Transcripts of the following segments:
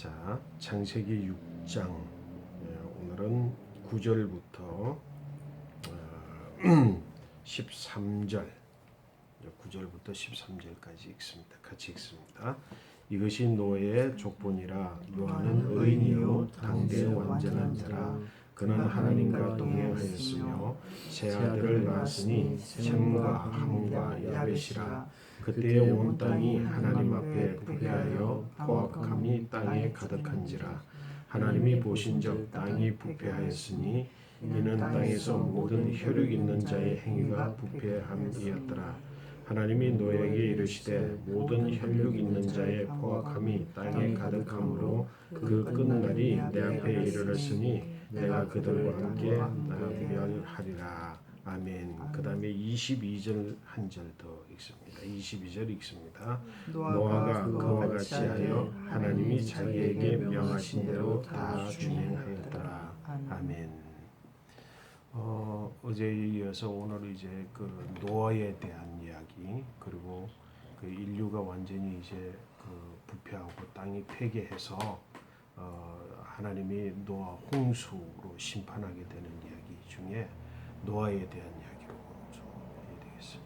자, 창세기 6장 오늘은 9절부터 13절 9절부터 13절까지 읽습니다. 같이 읽습니다. 이것이 노아의 족보니라. 노아는 의인이요 당대의 완전한 자라. 그는 하나님과 동행하였으며 세 아들을 낳았으니 셈과 함과 야벳이라. 그때의 온 땅이 하나님 앞에 부패하여 포악함이 땅에 가득한지라. 하나님이 보신즉 땅이 부패하였으니 이는 땅에서 모든 혈육 있는 자의 행위가 부패함이었더라. 하나님이 노아에게 이르시되 모든 혈육 있는 자의 포악함이 땅에 가득함으로 그 끝날이 내 앞에 이르렀으니 내가 그들과 함께 멸하리라. 아멘. 그 다음에 22절 한 절 더 읽습니다. 22절 읽습니다. 노아가 그와 같이 하여 하나님이 자기에게 명하신 대로 다 준행하였더라. 아멘. 어제에 이어서 오늘 이제 그 노아에 대한 이야기, 그리고 그 인류가 완전히 이제 그 부패하고 땅이 폐괴해서 하나님이 노아 홍수로 심판하게 되는 이야기 중에 노아에 대한 이야기로 좀 해야 되겠어요.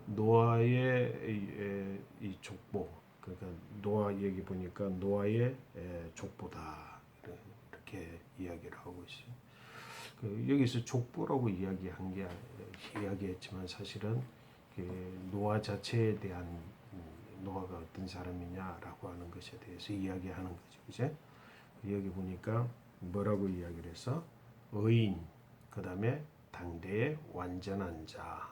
노아의 이 족보, 그러니까 노아 얘기 보니까 노아의 족보다 이렇게 이야기를 하고 있어요. 여기서 족보라고 이야기했지만 사실은 노아 자체에 대한 노아가 어떤 사람이냐라고 하는 것에 대해서 이야기하는 거죠, 그제? 여기 보니까 뭐라고 이야기를 해서 의인, 그 다음에 당대의 완전한 자,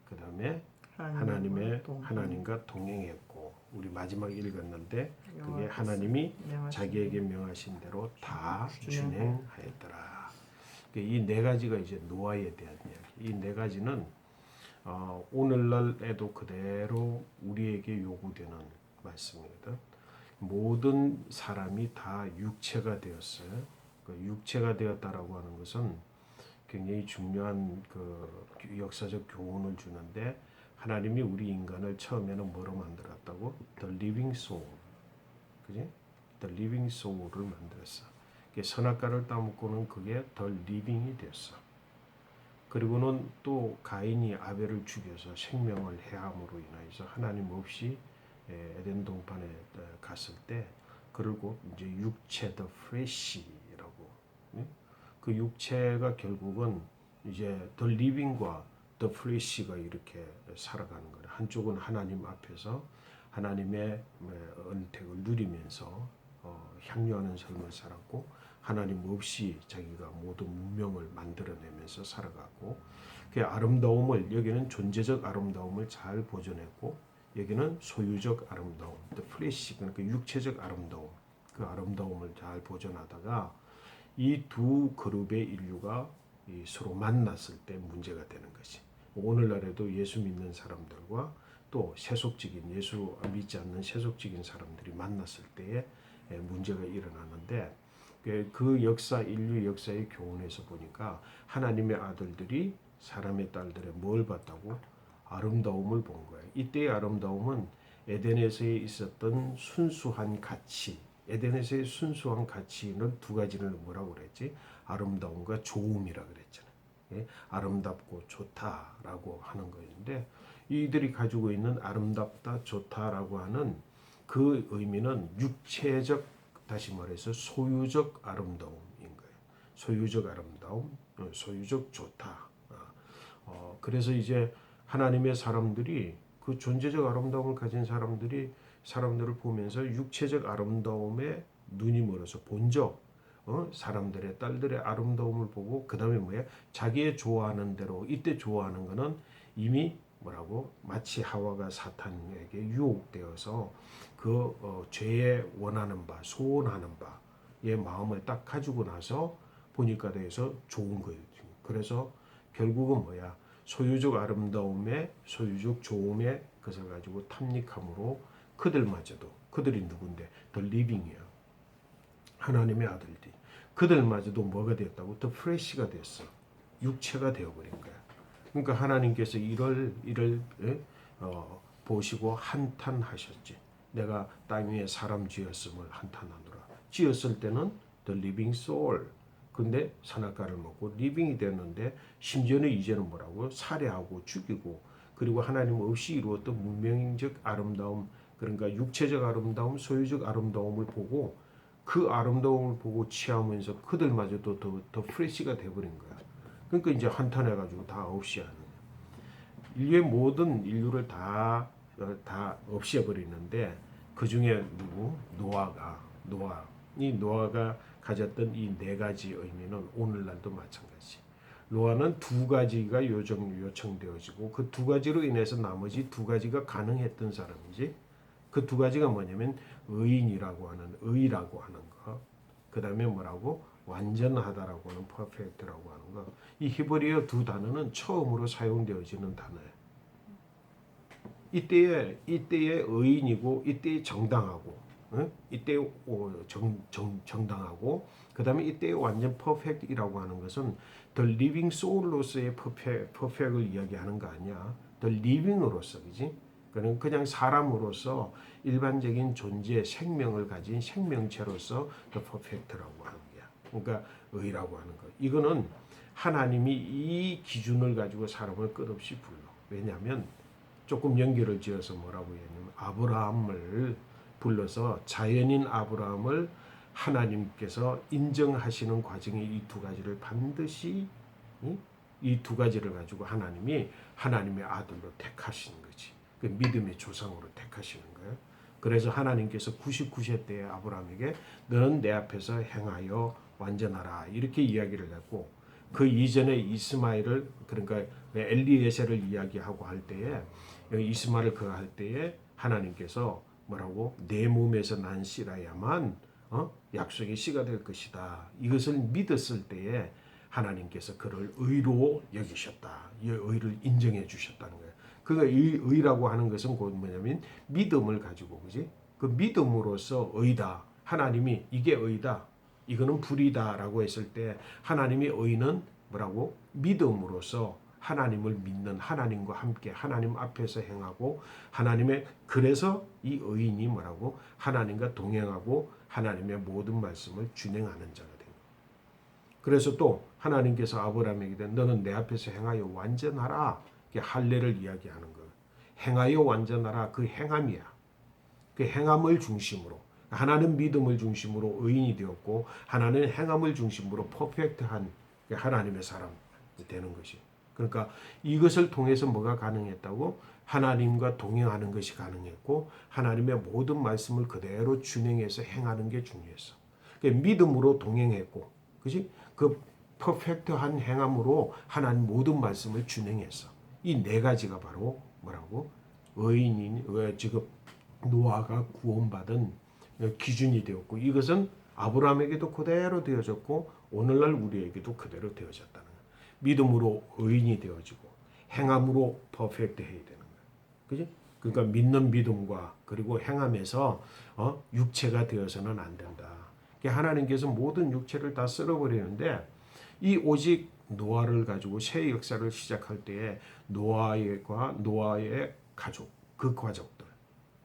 그 다음에 하나님과 동행했고, 우리 마지막 읽었는데 그게 하나님이 자기에게 명하신 대로 다 준행하였더라. 이 네 가지가 이제 노아에 대한 이야기. 이 네 가지는 오늘날에도 그대로 우리에게 요구되는 말씀이거든. 모든 사람이 다 육체가 되었어요. 그 육체가 되었다라고 하는 것은 굉장히 중요한 그 역사적 교훈을 주는데, 하나님이 우리 인간을 처음에는 뭐로 만들었다고? The living soul, 그지? The living soul을 만들었어. 선악과를 따먹고는 그게 더 리빙이 됐어. 그리고는 또 가인이 아벨을 죽여서 생명을 해함으로 인하여서 하나님 없이 에덴 동판에 갔을 때, 그리고 이제 육체 더 프레시라고, 그 육체가 결국은 이제 더 리빙과 더 프레시가 이렇게 살아가는 거예요. 한쪽은 하나님 앞에서 하나님의 은택을 누리면서 향유하는 삶을 살았고, 하나님 없이 자기가 모든 문명을 만들어내면서 살아가고, 그 아름다움을, 여기는 존재적 아름다움을 잘 보존했고, 여기는 소유적 아름다움, the flesh, 그러니까 육체적 아름다움, 그 아름다움을 잘 보존하다가 이 두 그룹의 인류가 서로 만났을 때 문제가 되는 것이, 오늘날에도 예수 믿는 사람들과 또 세속적인, 예수 믿지 않는 세속적인 사람들이 만났을 때에 문제가 일어나는데, 그 역사, 인류 역사의 교훈에서 보니까 하나님의 아들들이 사람의 딸들의 뭘 봤다고? 아름다움을 본 거예요. 이때의 아름다움은 에덴에서 있었던 순수한 가치, 에덴에서의 순수한 가치는 두 가지를 뭐라고 그랬지? 아름다움과 좋음이라 그랬잖아요. 예? 아름답고 좋다라고 하는 거였는데, 이들이 가지고 있는 아름답다, 좋다라고 하는 그 의미는 육체적, 다시 말해서 소유적 아름다움인 거예요. 소유적 아름다움, 소유적 좋다. 그래서 이제 하나님의 사람들이, 그 존재적 아름다움을 가진 사람들을 보면서 육체적 아름다움에 눈이 멀어서 본적, 사람들의 딸들의 아름다움을 보고, 그 다음에 뭐야? 자기의 좋아하는 대로, 이때 좋아하는 거는 이미 뭐라고? 마치 하와가 사탄에게 유혹되어서 그 죄에 원하는 바, 소원하는 바의 마음을 딱 가지고 나서 보니까 돼서 좋은 거예요. 그래서 결국은 뭐야? 소유적 아름다움에, 소유적 좋음에 그것을 가지고 탐닉함으로 그들마저도, 그들이 누군데? 더 리빙이야. 하나님의 아들들이. 그들마저도 뭐가 됐다고? 더 프레시가 됐어. 육체가 되어버린 거야. 그러니까 하나님께서 이를 보시고 한탄하셨지. 내가 땅 위에 사람 지었음을 한탄하노라. 지었을 때는 the living soul. 근데 선악과를 먹고 리빙이 됐는데 심지어는 이제는 뭐라고? 살해하고 죽이고 그리고 하나님 없이 이루었던 문명적 아름다움 그러니까 육체적 아름다움, 소유적 아름다움을 보고 그 아름다움을 보고 취하면서 그들마저도 더 프레시가 돼버린 거야. 그러니까 이제 한탄해가지고 다 없이 하는 거야. 인류의 모든 인류를 다 없애버리는데 그 중에 누구? 이 노아가 가졌던 이 네 가지 의미는 오늘날도 마찬가지. 노아는 두 가지가 요청되어지고 그 두 가지로 인해서 나머지 두 가지가 가능했던 사람이지. 그 두 가지가 뭐냐면 의라고 하는 거. 그 다음에 뭐라고? 완전하다라고 하는 perfect라고 하는 거. 이 히브리어 두 단어는 처음으로 사용되어지는 단어예요. 이때에 의인이고 이때에 정당하고 이때 정당하고 그 다음에 이때 완전 퍼펙트이라고 하는 것은 the living soul로서의 퍼펙트를 이야기하는 거 아니야. the living으로서 그지? 그냥 사람으로서 일반적인 존재 생명을 가진 생명체로서 the perfect라고 하는 거야. 그러니까 의라고 하는 거. 이거는 하나님이 이 기준을 가지고 사람을 끝없이 불러. 왜냐하면 조금 연결을 지어서 뭐라고 했냐면 아브라함을 불러서 자연인 아브라함을 하나님께서 인정하시는 과정에 이 두 가지를 반드시 이 두 가지를 가지고 하나님이 하나님의 아들로 택하시는 거지. 그 믿음의 조상으로 택하시는 거예요. 그래서 하나님께서 99세 때에 아브라함에게 너는 내 앞에서 행하여 완전하라 이렇게 이야기를 했고 그 이전에 이스마엘을 그러니까 엘리에셀을 이야기하고 할 때에 이스마엘을 그 할 때에 하나님께서 뭐라고 내 몸에서 난 씨라야만 약속의 씨가 될 것이다. 이것을 믿었을 때에 하나님께서 그를 의로 여기셨다. 이 의를 인정해 주셨다는 거예요. 그가 의라고 하는 것은 곧 뭐냐면 믿음을 가지고 그지? 그 믿음으로써 의다. 하나님이 이게 의다. 이거는 불이다라고 했을 때 하나님의 의는 뭐라고? 믿음으로써 하나님을 믿는 하나님과 함께 하나님 앞에서 행하고 하나님의 그래서 이 의인이 뭐라고? 하나님과 동행하고 하나님의 모든 말씀을 준행하는 자가 된 거예요. 그래서 또 하나님께서 아브라함에게 너는 내 앞에서 행하여 완전하라. 할례를 이야기하는 거예요. 행하여 완전하라. 그 행함이야. 그 행함을 중심으로 하나는 믿음을 중심으로 의인이 되었고 하나는 행함을 중심으로 퍼펙트한 하나님의 사람이 되는 것이. 그러니까 이것을 통해서 뭐가 가능했다고? 하나님과 동행하는 것이 가능했고 하나님의 모든 말씀을 그대로 준행해서 행하는 게 중요했어. 믿음으로 동행했고, 그지? 그 퍼펙트한 행함으로 하나님 모든 말씀을 준행했어. 이 네 가지가 바로 뭐라고? 의인인 지금 노아가 구원받은 기준이 되었고 이것은 아브라함에게도 그대로 되어졌고 오늘날 우리에게도 그대로 되어졌다는 거예요. 믿음으로 의인이 되어지고 행함으로 퍼펙트 해야 되는 거예요. 그지? 그러니까 믿는 믿음과 그리고 행함에서 육체가 되어서는 안 된다. 하나님께서 모든 육체를 다 쓸어버리는데 이 오직 노아를 가지고 새 역사를 시작할 때에 노아의 가족, 그 가족들.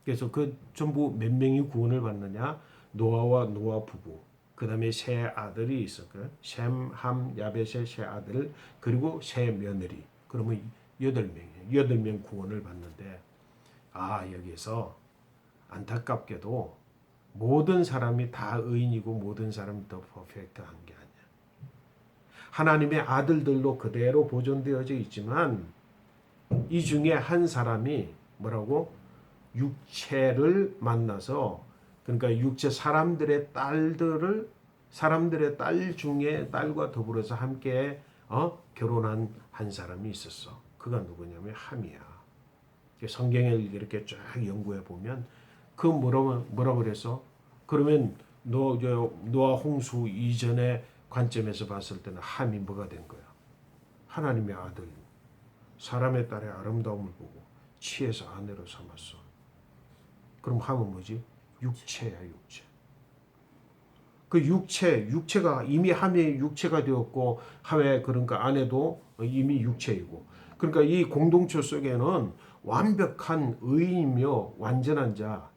그래서 그 전부 몇 명이 구원을 받느냐? 노아와 노아 부부. 그 다음에 세 아들이 있었고요. 셈, 함, 야벳의 세 아들 그리고 세 며느리. 그러면 8명이에요. 8명 구원을 받는데 여기서 안타깝게도 모든 사람이 다 의인이고 모든 사람이 더 퍼펙트한 게 아니야. 하나님의 아들들로 그대로 보존되어져 있지만 이 중에 한 사람이 뭐라고? 육체를 만나서 그러니까 육체 사람들의 딸 중에 딸과 더불어서 함께 결혼한 한 사람이 있었어. 그가 누구냐면 함이야. 성경을 이렇게 쫙 연구해 보면 그 뭐라 그래서 그러면 노아 홍수 이전의 관점에서 봤을 때는 함이 뭐가 된 거야? 하나님의 아들, 사람의 딸의 아름다움을 보고 취해서 아내로 삼았어. 그럼 함은 뭐지? 육체야, 육체. 그 육체가 이미 함의 육체가 되었고 함의 그러니까 아내도 이미 육체이고 그러니까 이 공동체 속에는 완벽한 의인이며 완전한 자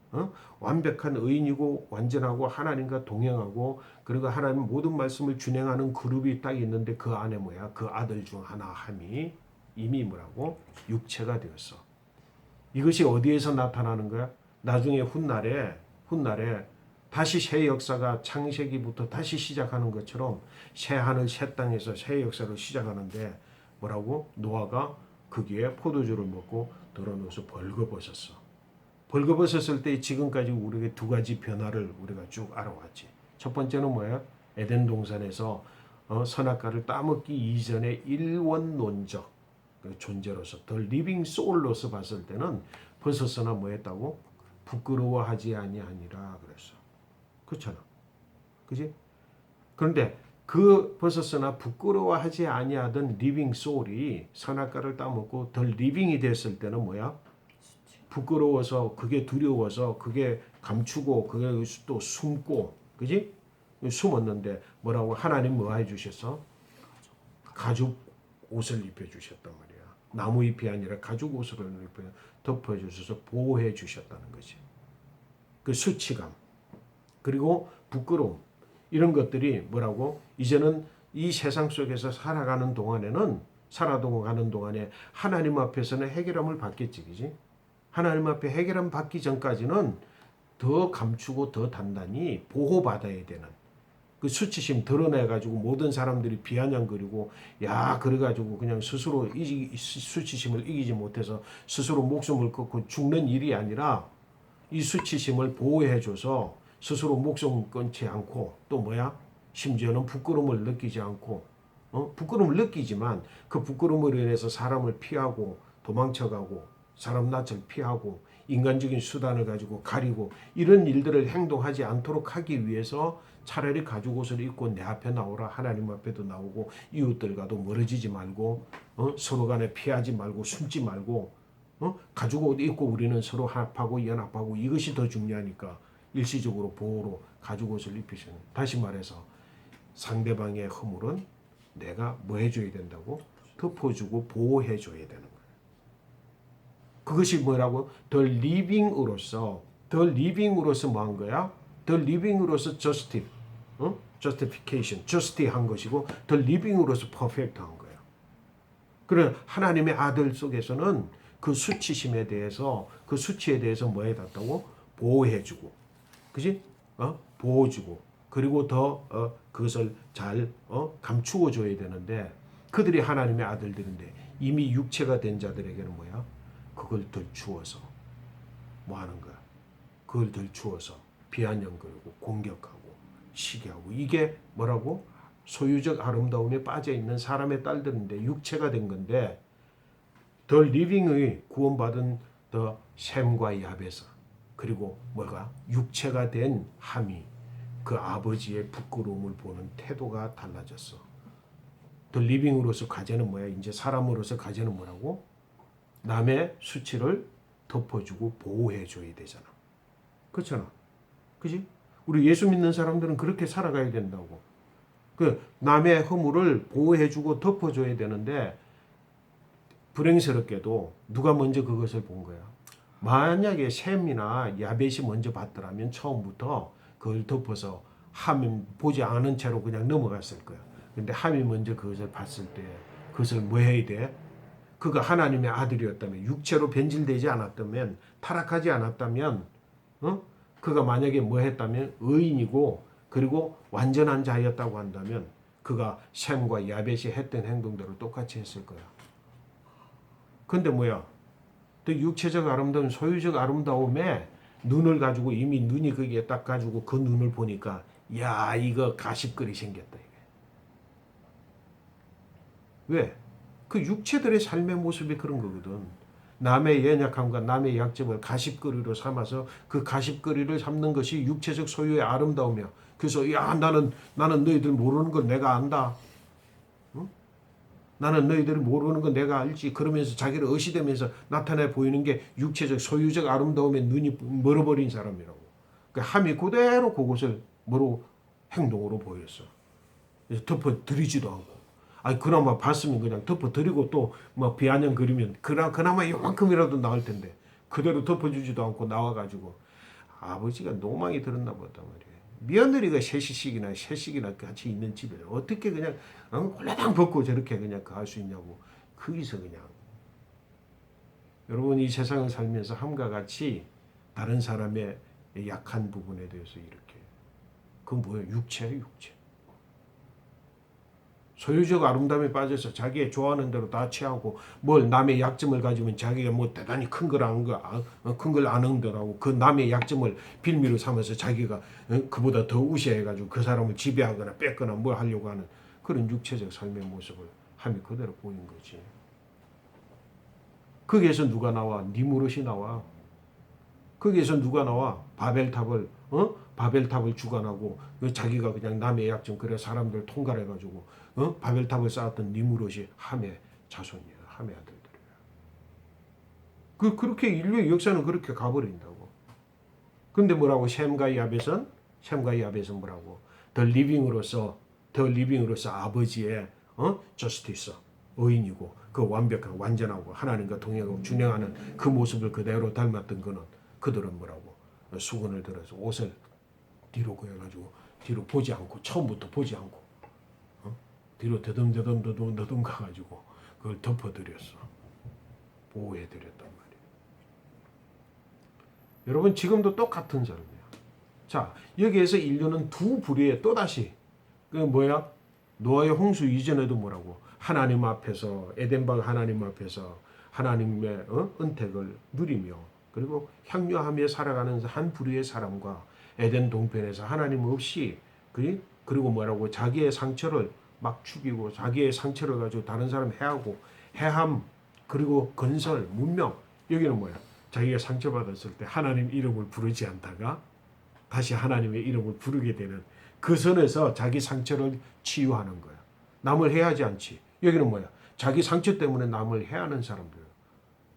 완벽한 의인이고 완전하고 하나님과 동행하고 그리고 하나님 모든 말씀을 준행하는 그룹이 딱 있는데 그 안에 뭐야? 그 아들 중 하나 함이 이미 뭐라고? 육체가 되었어. 이것이 어디에서 나타나는 거야? 나중에 훗날에 다시 새 역사가 창세기부터 다시 시작하는 것처럼 새 하늘 새 땅에서 새 역사를 시작하는데 뭐라고? 노아가 거기에 포도주를 먹고 더러누워서 벌거벗었어. 벌거벗었을 때 지금까지 우리에게 두 가지 변화를 우리가 쭉 알아왔지. 첫 번째는 뭐야? 에덴 동산에서 선악과를 따먹기 이전의 일원론적 존재로서 더 리빙 소울로서 봤을 때는 벗었으나 뭐 했다고? 부끄러워하지 아니하니라 그랬어. 그렇잖아. 그지? 그런데 그 벗었으나 부끄러워하지 아니하던 리빙 소울이 선악과를 따먹고 더 리빙이 됐을 때는 뭐야? 부끄러워서 그게 두려워서 그게 감추고 그게 또 숨고 그지? 숨었는데 뭐라고 하나님 뭐 해주셨어? 가죽 옷을 입혀주셨단 말이야. 나무 잎이 아니라 가죽 옷으로 덮어주셔서 보호해 주셨다는 거지. 그 수치감 그리고 부끄러움 이런 것들이 뭐라고? 이제는 이 세상 속에서 살아가는 동안에 하나님 앞에서는 해결함을 받겠지, 그지? 하나님 앞에 해결함 받기 전까지는 더 감추고 더 단단히 보호받아야 되는 그 수치심 드러내가지고 모든 사람들이 비아냥거리고 야 그래가지고 그냥 스스로 수치심을 이기지 못해서 스스로 목숨을 끊고 죽는 일이 아니라 이 수치심을 보호해줘서 스스로 목숨 끊지 않고 또 뭐야? 심지어는 부끄러움을 느끼지 않고 부끄러움을 느끼지만 그 부끄러움으로 인해서 사람을 피하고 도망쳐가고 사람 낯을 피하고 인간적인 수단을 가지고 가리고 이런 일들을 행동하지 않도록 하기 위해서 차라리 가죽 옷을 입고 내 앞에 나오라 하나님 앞에도 나오고 이웃들과도 멀어지지 말고 서로 간에 피하지 말고 숨지 말고 가죽 옷 입고 우리는 서로 합하고 연합하고 이것이 더 중요하니까 일시적으로 보호로 가죽 옷을 입히시는 다시 말해서 상대방의 허물은 내가 뭐 해줘야 된다고? 덮어주고 보호해줘야 되는 거예요. 그것이 뭐라고? 더 리빙으로서 뭐 한 거야? 더 리빙으로서 justification, justi한 것이고 더 리빙으로서 perfect한 거예요. 그래 하나님의 아들 속에서는 그 수치심에 대해서 그 수치에 대해서 뭐 해놨다고? 보호해주고, 그지? 보호주고 그리고 더 그것을 잘 감추어줘야 되는데 그들이 하나님의 아들들인데 이미 육체가 된 자들에게는 뭐야? 그걸 덜 주어서 뭐 하는 거야? 그걸 덜 주어서 비아냥거리고 공격하고 시기하고 이게 뭐라고? 소유적 아름다움에 빠져있는 사람의 딸들인데 육체가 된 건데 더 리빙의 구원받은 더 셈과 야베사 그리고 뭐가? 육체가 된 함이 그 아버지의 부끄러움을 보는 태도가 달라졌어. 더 리빙으로서 과제는 뭐야? 이제 사람으로서 과제는 뭐라고? 남의 수치를 덮어주고 보호해줘야 되잖아. 그렇잖아. 그지? 우리 예수 믿는 사람들은 그렇게 살아가야 된다고. 그 남의 허물을 보호해주고 덮어줘야 되는데 불행스럽게도 누가 먼저 그것을 본 거야. 만약에 셈이나 야벳이 먼저 봤더라면 처음부터 그걸 덮어서 함이 보지 않은 채로 그냥 넘어갔을 거야. 근데 함이 먼저 그것을 봤을 때 그것을 뭐 해야 돼? 그가 하나님의 아들이었다면 육체로 변질되지 않았다면 타락하지 않았다면 그가 만약에 뭐 했다면 의인이고 그리고 완전한 자였다고 한다면 그가 셈과 야벳이 했던 행동대로 똑같이 했을 거야. 근데 뭐야? 또 육체적 아름다움, 소유적 아름다움에 눈을 가지고 이미 눈이 거기에 딱 가지고 그 눈을 보니까 야 이거 가십거리 생겼다 이게. 왜? 그 육체들의 삶의 모습이 그런 거거든. 남의 연약함과 남의 약점을 가십거리로 삼아서 그 가십거리를 삼는 것이 육체적 소유의 아름다움이야. 그래서 야 나는 너희들 모르는 걸 내가 안다. 응? 나는 너희들이 모르는 건 내가 알지. 그러면서 자기를 의시되면서 나타내 보이는 게 육체적 소유적 아름다움에 눈이 멀어버린 사람이라고. 그 함이 그대로 그것을 뭐로 행동으로 보였어. 그래서 덮어드리지도 않고. 아니 그나마 봤으면 그냥 덮어드리고 또 뭐 비아냥거리면 그나마 이만큼이라도 나을 텐데 그대로 덮어주지도 않고 나와가지고 아버지가 노망이 들었나 보단 말이에요. 며느리가 셋씩이나 같이 있는 집에 어떻게 그냥 홀라당 벗고 저렇게 그냥 할 수 있냐고. 거기서 그냥 여러분 이 세상을 살면서 함과 같이 다른 사람의 약한 부분에 대해서 이렇게 그건 뭐예요? 육체예요, 육체. 소유적 아름다움에 빠져서 자기의 좋아하는 대로 다 취하고 뭘 남의 약점을 가지면 자기가 뭐 대단히 큰 걸 안 응더라고 그 남의 약점을 빌미로 삼아서 자기가 그보다 더 우세해가지고 그 사람을 지배하거나 뺏거나 뭘 하려고 하는 그런 육체적 삶의 모습을 함이 그대로 보인 거지. 거기에서 누가 나와? 니무롯이 나와. 거기에서 누가 나와? 바벨탑을 주관하고 자기가 그냥 남의 약점 그래 사람들 통갈해가지고 바벨탑을 쌓았던 니무롯이 함의 자손이에요. 함의 아들들이에요. 그렇게 인류의 역사는 그렇게 가버린다고. 근데 뭐라고 셈과 야벳은 뭐라고 더 리빙으로서 아버지의 저스티스 의인이고 그 완벽한 완전하고 하나님과 동행하고 준행하는 그 모습을 그대로 닮았던 그는 그들은 뭐라고 수건을 들어서 옷을 뒤로 그어가지고 뒤로 보지 않고 처음부터 보지 않고 뒤로 더듬 가가지고 그걸 덮어드렸어. 보호해드렸단 말이에요. 여러분 지금도 똑같은 사람이야. 자 여기에서 인류는 두 부류에 또다시 그 뭐야 노아의 홍수 이전에도 뭐라고 하나님 앞에서 에덴방 하나님 앞에서 하나님의 은택을 누리며 그리고 향유하며 살아가는 한 부류의 사람과 에덴 동편에서 하나님 없이 그리고 뭐라고 자기의 상처를 막 죽이고 자기의 상처를 가지고 다른 사람 해하고 해함 그리고 건설 문명 여기는 뭐야 자기가 상처받았을 때 하나님 이름을 부르지 않다가 다시 하나님의 이름을 부르게 되는 그 선에서 자기 상처를 치유하는 거야. 남을 해하지 않지. 여기는 뭐야 자기 상처 때문에 남을 해하는 사람들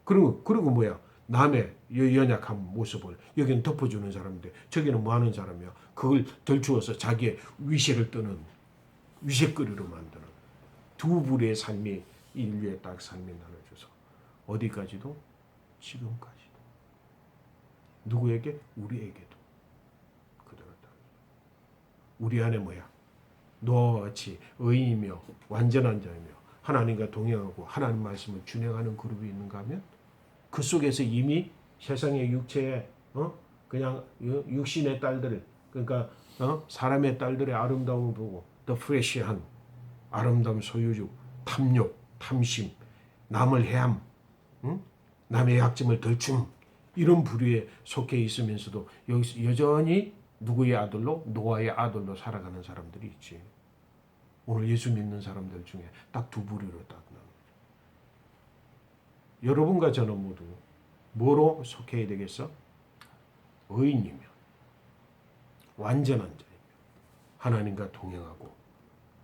그리고 뭐야 남의 연약한 모습을 여기는 덮어주는 사람인데 저기는 뭐 하는 사람이야 그걸 덜추어서 자기의 위세를 뜨는 위세거리로 만드는 두 부류의 삶이 인류의 딱 삶이 나눠져서 어디까지도 지금까지도 누구에게 우리에게도 그대로 다 우리 안에 뭐야 노아와 같이 의인이며 완전한 자이며 하나님과 동행하고 하나님 말씀을 준행하는 그룹이 있는가 하면 그 속에서 이미 세상의 육체에 그냥 육신의 딸들 그러니까 사람의 딸들의 아름다움을 보고 더 프레시한 아름다움 소유욕 탐욕 탐심 남을 해함 남의 약점을 덜춤 이런 부류에 속해 있으면서도 여기서 여전히 누구의 아들로 노아의 아들로 살아가는 사람들이 있지. 오늘 예수 믿는 사람들 중에 딱 두 부류로 딱 나눠. 여러분과 저는 모두 뭐로 속해야 되겠어? 의인이며 완전한 자이며 하나님과 동행하고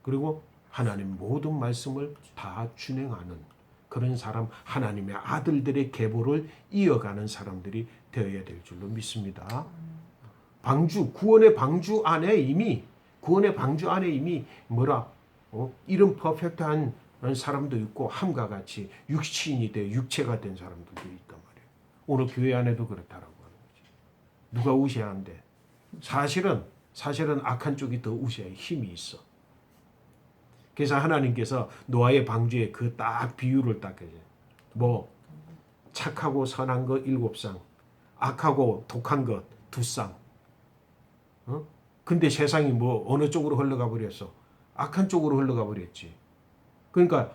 그리고 하나님 모든 말씀을 다 준행하는 그런 사람 하나님의 아들들의 계보를 이어가는 사람들이 되어야 될 줄로 믿습니다. 구원의 방주 안에 이미 뭐라 이런 퍼펙트한 사람도 있고 함과 같이 육신이 돼 육체가 된 사람들도 있단 말이에요. 오늘 교회 안에도 그렇다라고 하는 거지. 누가 우세한데 사실은 악한 쪽이 더 우세해 힘이 있어. 그래서 하나님께서 노아의 방주에 그 딱 비유를 딱 해요. 뭐 착하고 선한 것 7쌍, 악하고 독한 것 2쌍. 근데 세상이 뭐 어느 쪽으로 흘러가 버렸어? 악한 쪽으로 흘러가 버렸지. 그러니까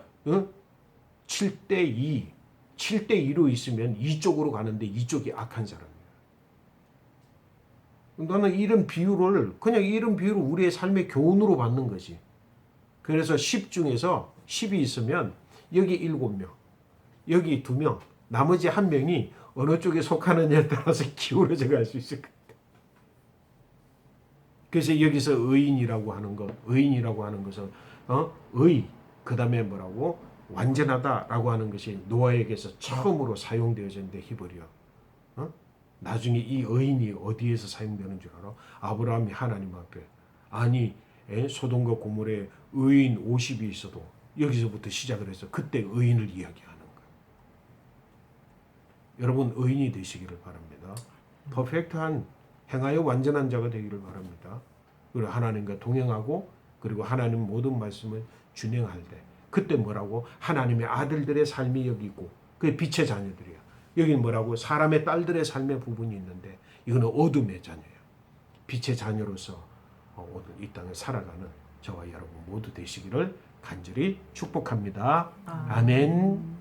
7대2로 있으면 이쪽으로 가는데 이쪽이 악한 사람이야. 나는 이런 비유를 우리의 삶의 교훈으로 받는 거지. 그래서 10 중에서 10이 있으면 여기 7명, 여기 2명, 나머지 1명이 어느 쪽에 속하느냐에 따라서 기울어져 갈 수 있을 거야. 그래서 여기서 의인이라고 하는 것은 그다음에 뭐라고 완전하다라고 하는 것이 노아에게서 처음으로 사용되어졌는데 히브리어. 나중에 이 의인이 어디에서 사용되는 줄 알아? 아브라함이 하나님 앞에 소돔과 고모라에 의인 50이 있어도 여기서부터 시작을 해서 그때 의인을 이야기하는 거예요. 여러분 의인이 되시기를 바랍니다. 퍼펙트한 행하여 완전한 자가 되기를 바랍니다. 그리고 하나님과 동행하고 그리고 하나님 모든 말씀을 준행할 때 그때 뭐라고? 하나님의 아들들의 삶이 여기 있고 그게 빛의 자녀들이야. 여기는 뭐라고? 사람의 딸들의 삶의 부분이 있는데 이거는 어둠의 자녀예요. 빛의 자녀로서 오늘 이 땅을 살아가는 저와 여러분 모두 되시기를 간절히 축복합니다. 아멘.